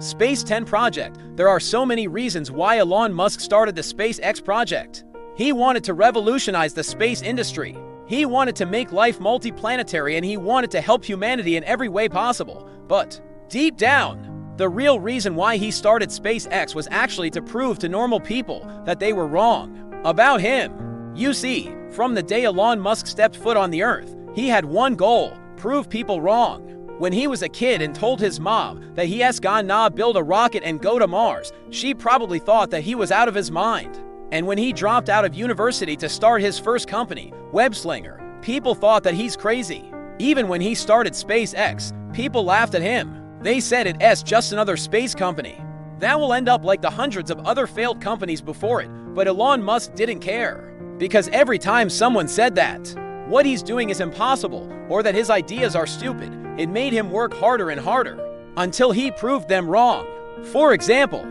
Space 10 project. There are so many reasons why Elon Musk started the SpaceX project. He wanted to revolutionize the space industry. He wanted to make life multiplanetary, and he wanted to help humanity in every way possible. But deep down, the real reason why he started SpaceX was actually to prove to normal people that they were wrong about him. You see, from the day Elon Musk stepped foot on the Earth, he had one goal: prove people wrong. When he was a kid and told his mom that he has gonna build a rocket and go to Mars, she probably thought that he was out of his mind. And when he dropped out of university to start his first company, Webslinger, people thought that he's crazy. Even when he started SpaceX, people laughed at him. They said it's just another space company that will end up like the hundreds of other failed companies before it. But Elon Musk didn't care, because every time someone said that what he's doing is impossible or that his ideas are stupid, it made him work harder and harder until he proved them wrong. For example,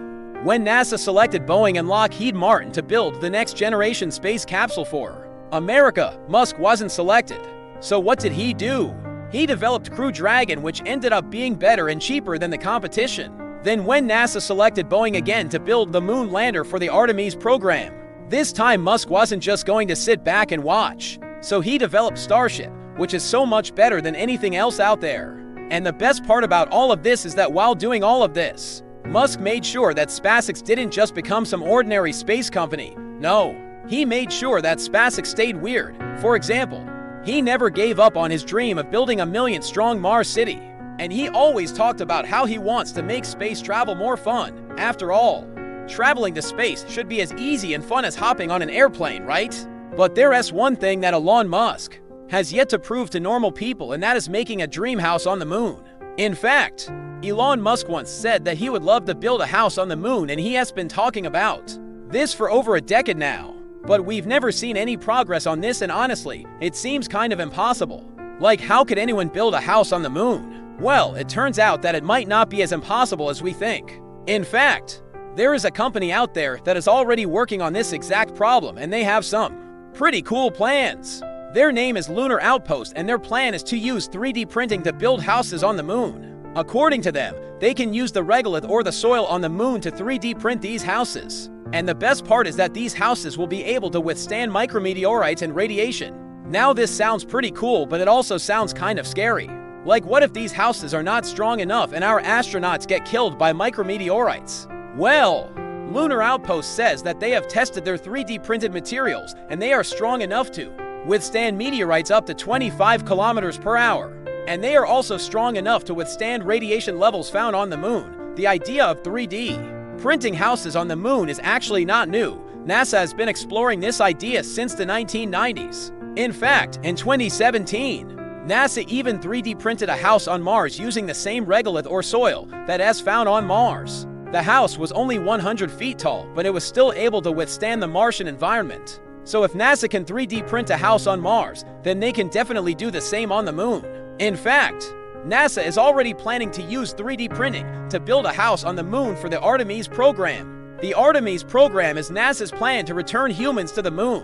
when NASA selected Boeing and Lockheed Martin to build the next generation space capsule for America, Musk wasn't selected. So what did he do? He developed Crew Dragon, which ended up being better and cheaper than the competition. Then when NASA selected Boeing again to build the moon lander for the Artemis program, this time Musk wasn't just going to sit back and watch. So he developed Starship, which is so much better than anything else out there. And the best part about all of this is that while doing all of this, Musk made sure that SpaceX didn't just become some ordinary space company. No, he made sure that SpaceX stayed weird. For example, he never gave up on his dream of building a million-strong Mars city. And he always talked about how he wants to make space travel more fun. After all, traveling to space should be as easy and fun as hopping on an airplane, right? But there's one thing that Elon Musk has yet to prove to normal people, and that is making a dream house on the moon. In fact, Elon Musk once said that he would love to build a house on the moon, and he has been talking about this for over a decade now. But we've never seen any progress on this, and honestly, it seems kind of impossible. Like, how could anyone build a house on the moon? Well, it turns out that it might not be as impossible as we think. In fact, there is a company out there that is already working on this exact problem, and they have some pretty cool plans. Their name is Lunar Outpost, and their plan is to use 3D printing to build houses on the moon. According to them, they can use the regolith or the soil on the moon to 3D print these houses. And the best part is that these houses will be able to withstand micrometeorites and radiation. Now this sounds pretty cool, but it also sounds kind of scary. Like, what if these houses are not strong enough and our astronauts get killed by micrometeorites? Well, Lunar Outpost says that they have tested their 3D printed materials, and they are strong enough to withstand meteorites up to 25 kilometers per hour. And they are also strong enough to withstand radiation levels found on the moon. The idea of 3D printing houses on the moon is actually not new. NASA has been exploring this idea since the 1990s. In fact, in 2017, NASA even 3D printed a house on Mars using the same regolith or soil that is found on Mars. The house was only 100 feet tall, but it was still able to withstand the Martian environment. So if NASA can 3D print a house on Mars, then they can definitely do the same on the moon. In fact, NASA is already planning to use 3D printing to build a house on the moon for the Artemis program. The Artemis program is NASA's plan to return humans to the moon.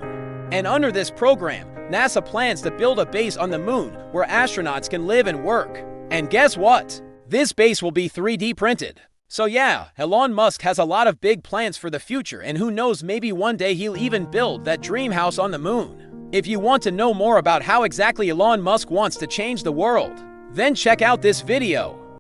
And under this program, NASA plans to build a base on the moon where astronauts can live and work. And guess what? This base will be 3D printed. So yeah, Elon Musk has a lot of big plans for the future, and who knows, maybe one day he'll even build that dream house on the moon. If you want to know more about how exactly Elon Musk wants to change the world, then check out this video.